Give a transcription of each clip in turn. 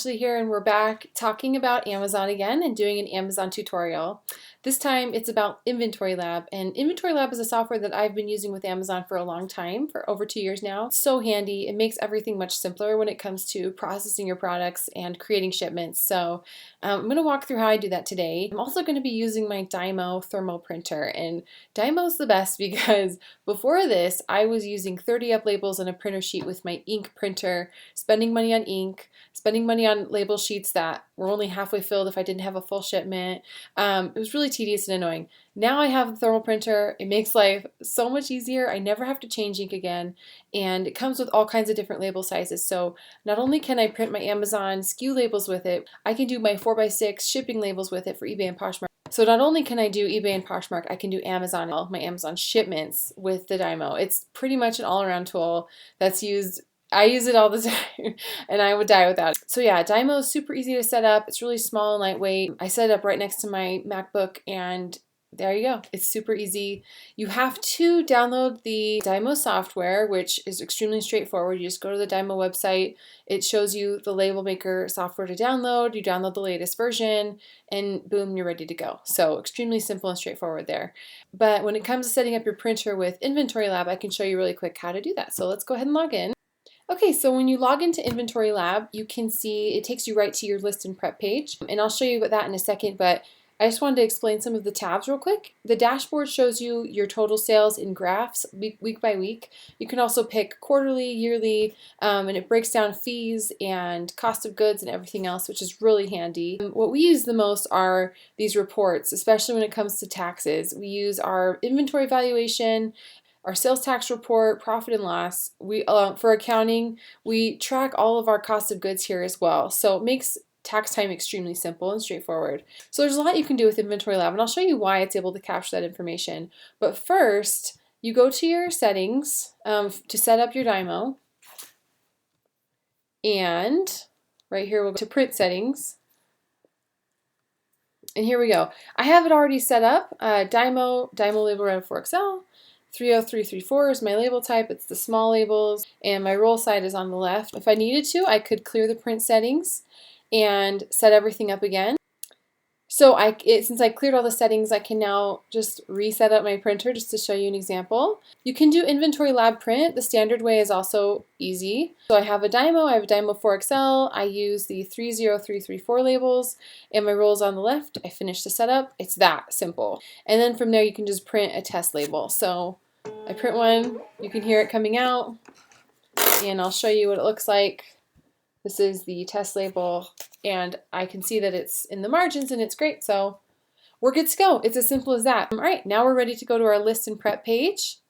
Ashley here, and we're back talking about Amazon again and doing an Amazon tutorial. This time it's about Inventory Lab, and Inventory Lab is a software that I've been using with Amazon for a long time, for over 2 years now. It's so handy. It makes everything much simpler when it comes to processing your products and creating shipments. So I'm going to walk through how I do that today. I'm also going to be using my Dymo thermal printer, and Dymo's the best because before this I was using 30 up labels on a printer sheet with my ink printer, spending money on ink, spending money on label sheets that were only halfway filled if I didn't have a full shipment. It was really tedious and annoying. Now I have a thermal printer. It makes life so much easier. I never have to change ink again, and it comes with all kinds of different label sizes. So not only can I print my Amazon SKU labels with it, I can do my 4x6 shipping labels with it for eBay and Poshmark. So not only can I do eBay and Poshmark, I can do Amazon, all my Amazon shipments with the Dymo. It's pretty much an all-around tool that's used. I use it all the time and I would die without it. So yeah, Dymo is super easy to set up. It's really small and lightweight. I set it up right next to my MacBook, and there you go. It's super easy. You have to download the Dymo software, which is extremely straightforward. You just go to the Dymo website. It shows you the label maker software to download. You download the latest version and boom, you're ready to go. So extremely simple and straightforward there. But when it comes to setting up your printer with Inventory Lab, I can show you really quick how to do that. So let's go ahead and log in. Okay, so when you log into Inventory Lab, you can see it takes you right to your list and prep page. And I'll show you about that in a second, but I just wanted to explain some of the tabs real quick. The dashboard shows you your total sales in graphs week by week. You can also pick quarterly, yearly, and it breaks down fees and cost of goods and everything else, which is really handy. What we use the most are these reports, especially when it comes to taxes. We use our inventory valuation, our sales tax report, profit and loss. For accounting, we track all of our cost of goods here as well. So it makes tax time extremely simple and straightforward. So there's a lot you can do with Inventory Lab, and I'll show you why it's able to capture that information. But first, you go to your settings to set up your Dymo, and right here we'll go to print settings. And here we go. I have it already set up. Dymo label round 4XL. 30334 is my label type. It's the small labels, and my roll side is on the left. If I needed to, I could clear the print settings and set everything up again. So since I cleared all the settings, I can now just reset up my printer just to show you an example. You can do Inventory Lab print. The standard way is also easy. So I have a Dymo 4XL. I use the 30334 labels, and my roll's on the left. I finish the setup. It's that simple. And then from there, you can just print a test label. So I print one. You can hear it coming out, and I'll show you what it looks like. This is the test label, and I can see that it's in the margins and it's great, so we're good to go. It's as simple as that. All right, now we're ready to go to our list and prep page.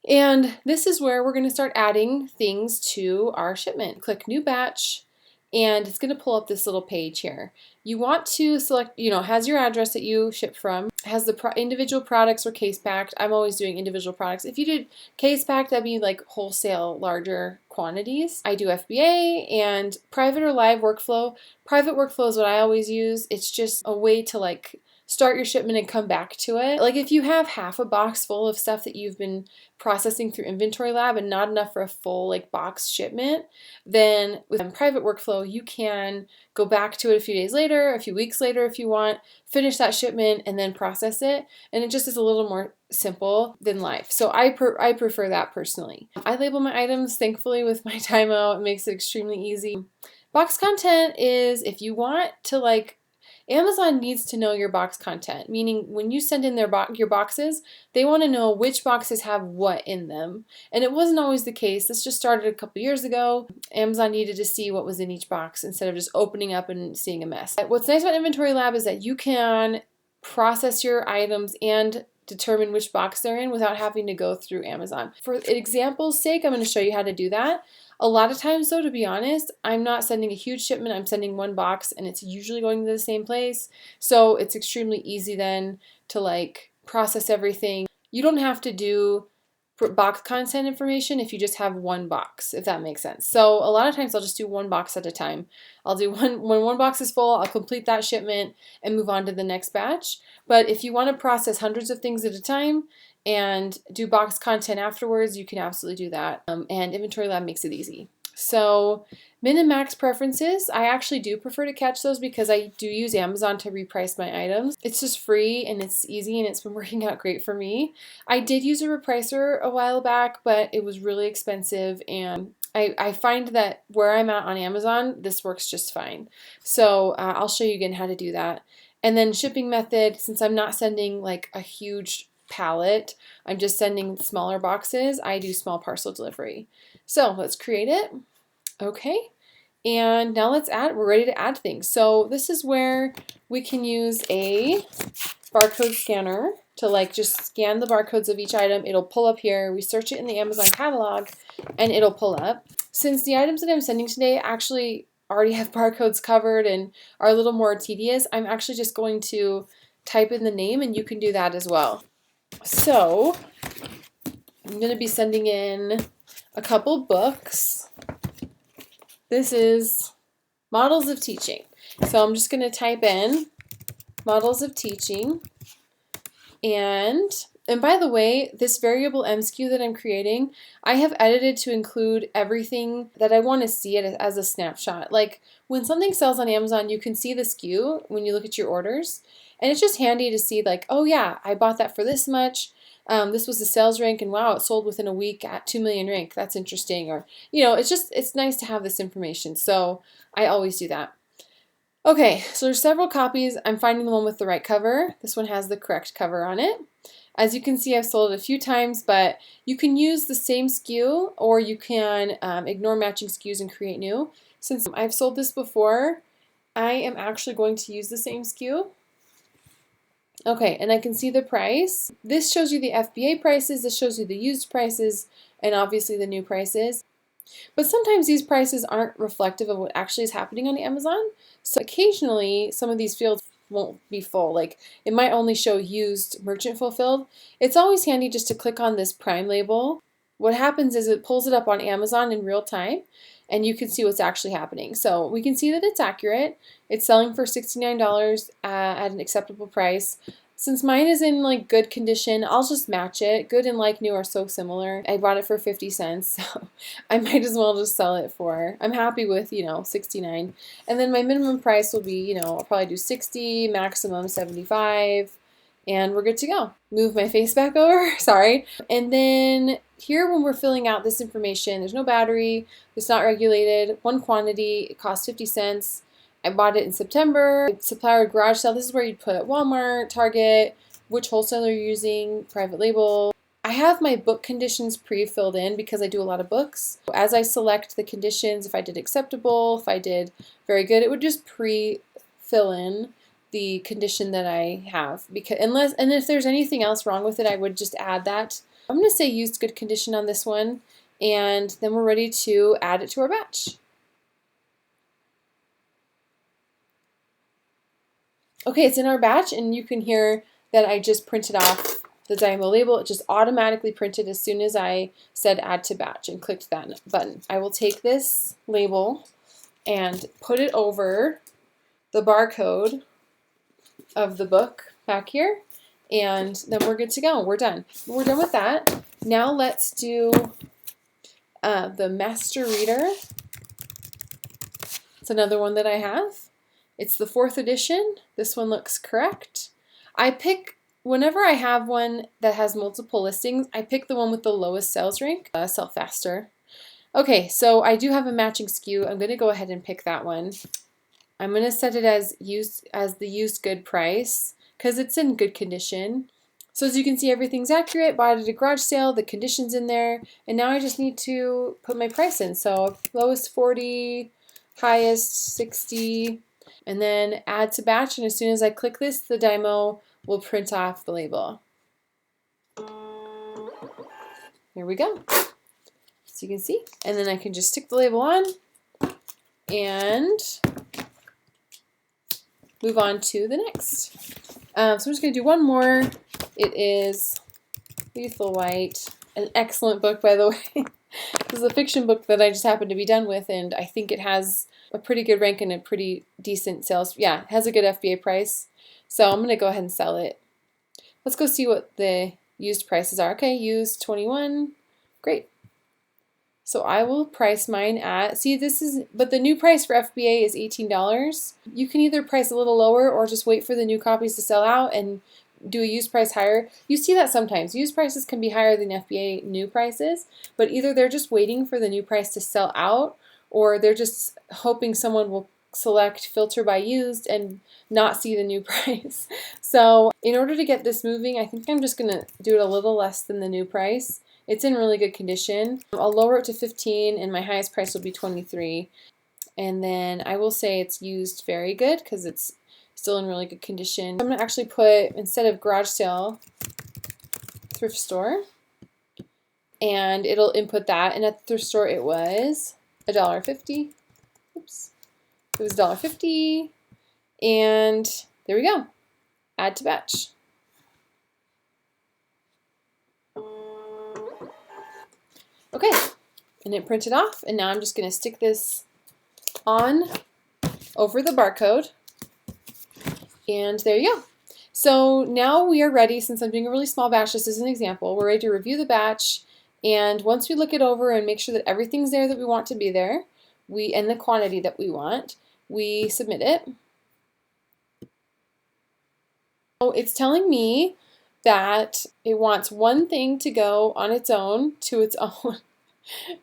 And this is where we're going to start adding things to our shipment. Click New Batch, and it's going to pull up this little page here. You want to select, it has your address that you ship from, has the individual products or case packed. I'm always doing individual products. If you did case packed, that'd be like wholesale, larger quantities. I do FBA and private or live workflow. Private workflow is what I always use. It's just a way to start your shipment and come back to it. Like if you have half a box full of stuff that you've been processing through Inventory Lab and not enough for a full box shipment, then with private workflow you can go back to it a few days later, a few weeks later if you want, finish that shipment and then process it, and it just is a little more simple than live. So I prefer that personally. I label my items thankfully with my Dymo. It makes it extremely easy. Box content is if you want to Amazon needs to know your box content, meaning when you send in your boxes, they want to know which boxes have what in them. And it wasn't always the case. This just started a couple years ago. Amazon needed to see what was in each box instead of just opening up and seeing a mess. What's nice about Inventory Lab is that you can process your items and determine which box they're in without having to go through Amazon. For example's sake, I'm going to show you how to do that. A lot of times though, to be honest, I'm not sending a huge shipment, I'm sending one box and it's usually going to the same place. So it's extremely easy then to process everything. You don't have to do box content information if you just have one box, if that makes sense. So a lot of times I'll just do one box at a time. I'll do when one box is full, I'll complete that shipment and move on to the next batch. But if you want to process hundreds of things at a time and do box content afterwards, you can absolutely do that. And Inventory Lab makes it easy. So min and max preferences, I actually do prefer to catch those because I do use Amazon to reprice my items. It's just free and it's easy and it's been working out great for me. I did use a repricer a while back, but it was really expensive, and I find that where I'm at on Amazon, this works just fine. So I'll show you again how to do that. And then shipping method, since I'm not sending like a huge pallet, I'm just sending smaller boxes, I do small parcel delivery. So let's create it. Okay. And now we're ready to add things. So this is where we can use a barcode scanner to like just scan the barcodes of each item. It'll pull up here. We search it in the Amazon catalog and it'll pull up. Since the items that I'm sending today actually already have barcodes covered and are a little more tedious, I'm actually just going to type in the name, and you can do that as well. So I'm going to be sending in a couple books. This is Models of Teaching. So I'm just going to type in Models of Teaching. And by the way, this variable MSKU that I'm creating, I have edited to include everything that I want to see it as a snapshot. Like when something sells on Amazon, you can see the SKU when you look at your orders. And it's just handy to see like, oh yeah, I bought that for this much. This was the sales rank, and wow, it sold within a week at 2 million rank. That's interesting. Or, it's nice to have this information. So I always do that. Okay, so there's several copies. I'm finding the one with the right cover. This one has the correct cover on it. As you can see, I've sold it a few times, but you can use the same SKU, or you can ignore matching SKUs and create new. Since I've sold this before, I am actually going to use the same SKU. Okay, and I can see the price. This shows you the FBA prices, this shows you the used prices, and obviously the new prices. But sometimes these prices aren't reflective of what actually is happening on Amazon. So occasionally some of these fields won't be full. Like it might only show used merchant fulfilled. It's always handy just to click on this Prime label. What happens is it pulls it up on Amazon in real time, and you can see what's actually happening. So we can see that it's accurate. It's selling for $69 at an acceptable price. Since mine is in like good condition, I'll just match it. Good and like new are so similar. I bought it for 50 cents, so I might as well just sell it for, I'm happy with, 69. And then my minimum price will be, I'll probably do 60, maximum 75, and we're good to go. Move my face back over, sorry. And then here when we're filling out this information, there's no battery, it's not regulated, one quantity, it costs 50 cents. I bought it in September. Supplier garage sale, this is where you'd put Walmart, Target, which wholesaler you're using, private label. I have my book conditions pre-filled in because I do a lot of books. As I select the conditions, if I did acceptable, if I did very good, it would just pre-fill in the condition that I have. And if there's anything else wrong with it, I would just add that. I'm going to say used good condition on this one, and then we're ready to add it to our batch. Okay, it's in our batch, and you can hear that I just printed off the Dymo label. It just automatically printed as soon as I said add to batch and clicked that button. I will take this label and put it over the barcode of the book back here, and then we're good to go. We're done. We're done with that. Now let's do the master reader. It's another one that I have. It's the 4th edition. This one looks correct. Whenever I have one that has multiple listings, I pick the one with the lowest sales rank, sell faster. Okay, so I do have a matching SKU. I'm going to go ahead and pick that one. I'm going to set it as the used good price because it's in good condition. So as you can see, everything's accurate. Bought at a garage sale, the condition's in there, and now I just need to put my price in. So lowest 40, highest 60. And then add to batch, and as soon as I click this, the Dymo will print off the label. Here we go. So you can see. And then I can just stick the label on and move on to the next. So I'm just going to do one more. It is Lethal White, an excellent book, by the way. This is a fiction book that I just happened to be done with, and I think it has a pretty good rank and a pretty decent sales. Yeah, it has a good FBA price. So I'm going to go ahead and sell it. Let's go see what the used prices are. Okay, used 21. Great. So I will price mine at, see this is, but the new price for FBA is $18. You can either price a little lower or just wait for the new copies to sell out and do a used price higher. You see that sometimes. Used prices can be higher than FBA new prices, but either they're just waiting for the new price to sell out or they're just hoping someone will select filter by used and not see the new price. So in order to get this moving, I think I'm just going to do it a little less than the new price. It's in really good condition. I'll lower it to 15 and my highest price will be 23. And then I will say it's used very good because it's still in really good condition. I'm going to actually put, instead of garage sale, thrift store, and it'll input that. And at the thrift store it was $1.50. Oops. It was $1.50. And there we go. Add to batch. Okay, and it printed off, and now I'm just going to stick this on over the barcode, and there you go. So now we are ready, since I'm doing a really small batch, this is an example, we're ready to review the batch, and once we look it over and make sure that everything's there that we want to be there, and the quantity that we want, we submit it. So it's telling me that it wants one thing to go on its own to its own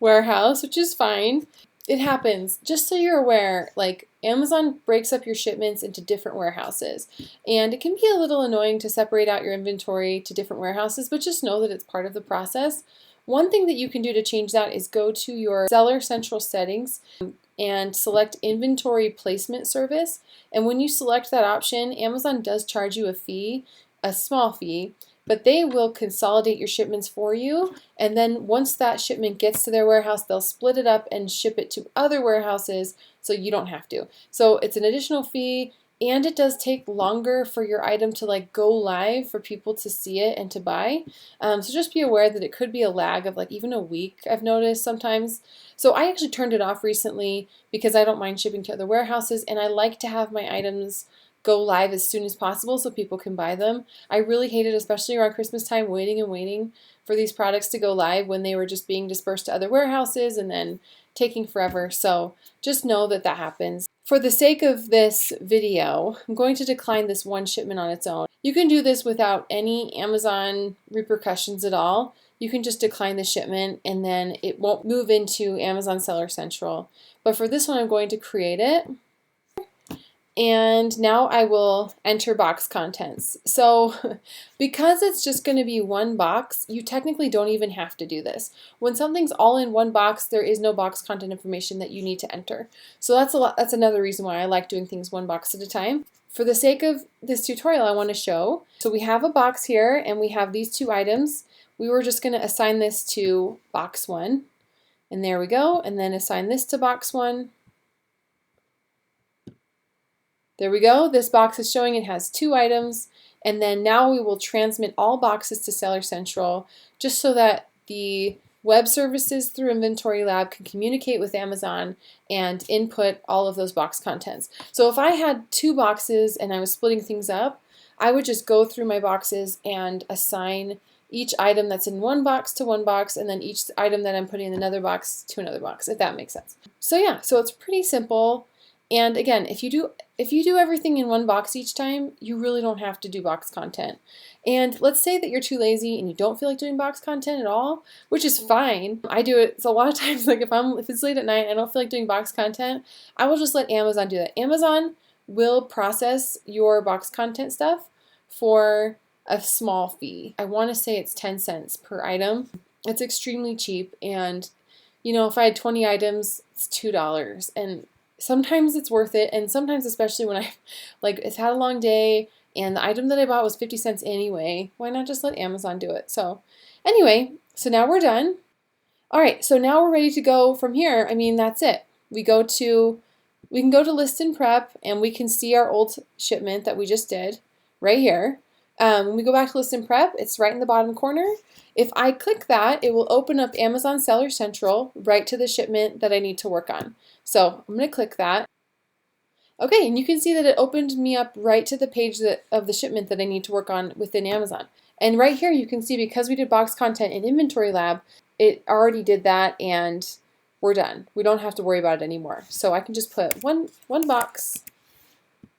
warehouse, which is fine. It happens. Just so you're aware, like Amazon breaks up your shipments into different warehouses, and it can be a little annoying to separate out your inventory to different warehouses, but just know that it's part of the process. One thing that you can do to change that is go to your Seller Central settings and select Inventory Placement Service. And when you select that option, Amazon does charge you a fee, a small fee, but they will consolidate your shipments for you. And then once that shipment gets to their warehouse, they'll split it up and ship it to other warehouses so you don't have to. So it's an additional fee, and it does take longer for your item to like go live for people to see it and to buy. So just be aware that it could be a lag of like even a week, I've noticed sometimes. So I actually turned it off recently because I don't mind shipping to other warehouses, and I like to have my items go live as soon as possible so people can buy them. I really hated, especially around Christmas time, waiting and waiting for these products to go live when they were just being dispersed to other warehouses and then taking forever. So just know that that happens. For the sake of this video, I'm going to decline this one shipment on its own. You can do this without any Amazon repercussions at all. You can just decline the shipment and then it won't move into Amazon Seller Central. But for this one, I'm going to create it. And now I will enter box contents. So because it's just going to be one box, you technically don't even have to do this. When something's all in one box, there is no box content information that you need to enter. So that's another reason why I like doing things one box at a time. For the sake of this tutorial, I want to show. So we have a box here and we have these two items. We were just going to assign this to box 1. And there we go. And then assign this to box 1. There we go. This box is showing it has 2 items, and then now we will transmit all boxes to Seller Central just so that the web services through Inventory Lab can communicate with Amazon and input all of those box contents. So if I had 2 boxes and I was splitting things up, I would just go through my boxes and assign each item that's in one box to one box, and then each item that I'm putting in another box to another box, if that makes sense. So yeah, so it's pretty simple. And again, if you do everything in one box each time, you really don't have to do box content. And let's say that you're too lazy and you don't feel like doing box content at all, which is fine. I do it so a lot of times, like if it's late at night and I don't feel like doing box content, I will just let Amazon do that. Amazon will process your box content stuff for a small fee. I want to say it's 10 cents per item. It's extremely cheap, and you know, if I had 20 items, it's $2, and sometimes it's worth it, and sometimes, especially when it's had a long day and the item that I bought was 50 cents anyway, why not just let Amazon do it? So anyway, so now we're done. All right, so now we're ready to go from here. I mean, that's it. We can go to list and prep, and we can see our old shipment that we just did right here. When we go back to list and prep, it's right in the bottom corner. If I click that, it will open up Amazon Seller Central right to the shipment that I need to work on. So I'm going to click that. Okay, and you can see that it opened me up right to the page of the shipment that I need to work on within Amazon. And right here you can see, because we did box content in Inventory Lab, it already did that and we're done. We don't have to worry about it anymore. So I can just put one box,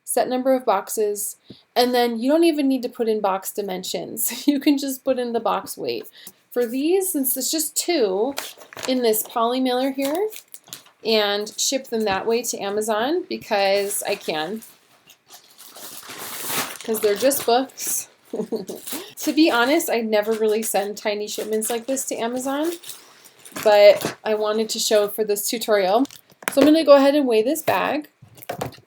set number of boxes, and then you don't even need to put in box dimensions. You can just put in the box weight. For these, since it's just 2 in this poly mailer here, and ship them that way to Amazon because I can, because they're just books. To be honest, I never really send tiny shipments like this to Amazon, but I wanted to show for this tutorial. So I'm going to go ahead and weigh this bag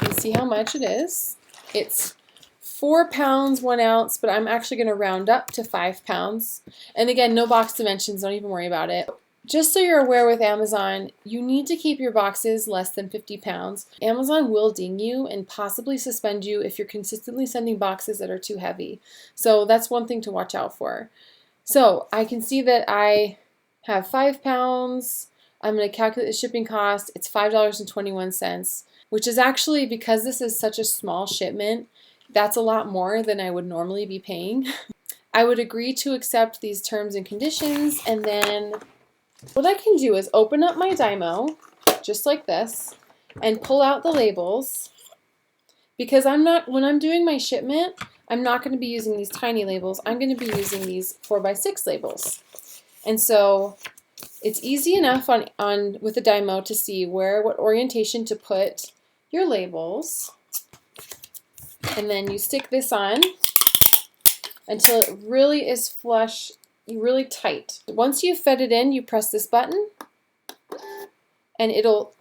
and see how much it is. It's 4 pounds, 1 ounce, but I'm actually going to round up to 5 pounds. And again, no box dimensions, don't even worry about it. Just so you're aware with Amazon, you need to keep your boxes less than 50 pounds. Amazon will ding you and possibly suspend you if you're consistently sending boxes that are too heavy. So that's one thing to watch out for. So I can see that I have 5 pounds. I'm going to calculate the shipping cost. It's $5.21, which is actually, because this is such a small shipment, that's a lot more than I would normally be paying. I would agree to accept these terms and conditions, and then what I can do is open up my Dymo, just like this, and pull out the labels, because when I'm doing my shipment, I'm not going to be using these tiny labels. I'm going to be using these 4x6 labels. And so it's easy enough with the Dymo to see what orientation to put your labels. And then you stick this on until it really is flush, really tight. Once you've fed it in, you press this button and it'll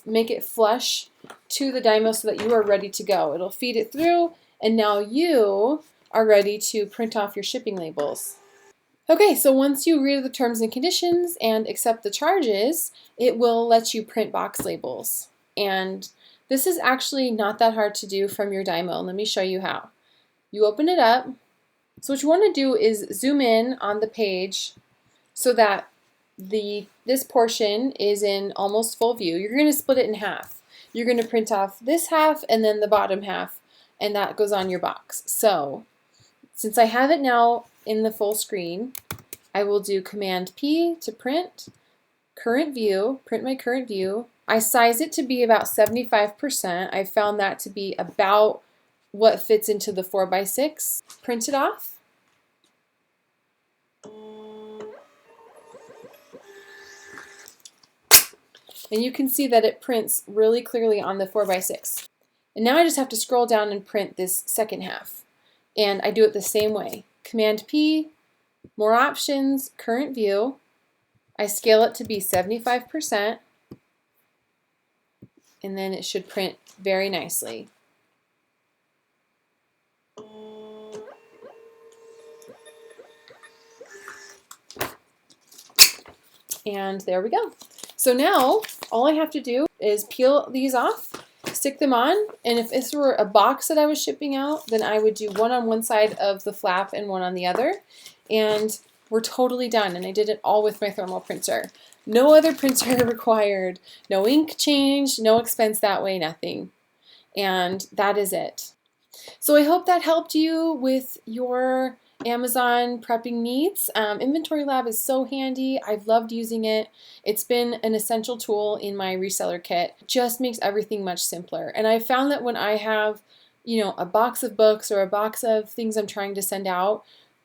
make it flush to the Dymo so that you are ready to go. It'll feed it through, and now you are ready to print off your shipping labels. Okay, so once you read the terms and conditions and accept the charges, it will let you print box labels. And this is actually not that hard to do from your Dymo. Let me show you how. You open it up. So what you want to do is zoom in on the page so that this portion is in almost full view. You're going to split it in half. You're going to print off this half and then the bottom half, and that goes on your box. So since I have it now in the full screen, I will do Command P to print current view, print my current view. I size it to be about 75%. I found that to be about what fits into the 4x6. Print it off. And you can see that it prints really clearly on the 4x6. And now I just have to scroll down and print this second half. And I do it the same way. Command P, more options, current view. I scale it to be 75%. And then it should print very nicely. And there we go. So now all I have to do is peel these off, stick them on, and if this were a box that I was shipping out, then I would do one on one side of the flap and one on the other, and we're totally done. And I did it all with my thermal printer. No other printer required, no ink change, no expense that way, nothing. And that is it. So I hope that helped you with your Amazon prepping needs. Inventory Lab is so handy. I've loved using it. It's been an essential tool in my reseller kit. It just makes everything much simpler. And I found that when I have, a box of books or a box of things I'm trying to send out,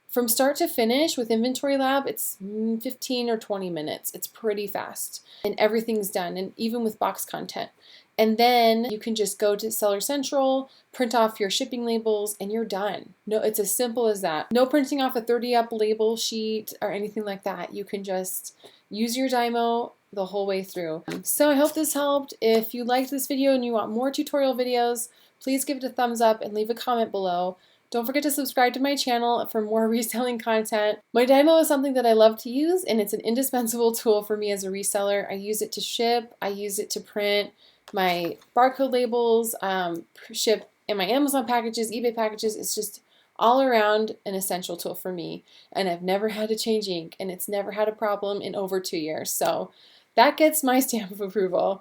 from start to finish with Inventory Lab, it's 15 or 20 minutes. It's pretty fast and everything's done, and even with box content. And then you can just go to Seller Central, print off your shipping labels, and you're done. No, it's as simple as that. No printing off a 30-up label sheet or anything like that. You can just use your Dymo the whole way through. So I hope this helped. If you liked this video and you want more tutorial videos, please give it a thumbs up and leave a comment below. Don't forget to subscribe to my channel for more reselling content. My Dymo is something that I love to use, and it's an indispensable tool for me as a reseller. I use it to ship, I use it to print my barcode labels, ship in my Amazon packages, eBay packages. It's just all around an essential tool for me. And I've never had to change ink, and it's never had a problem in over 2 years. So that gets my stamp of approval.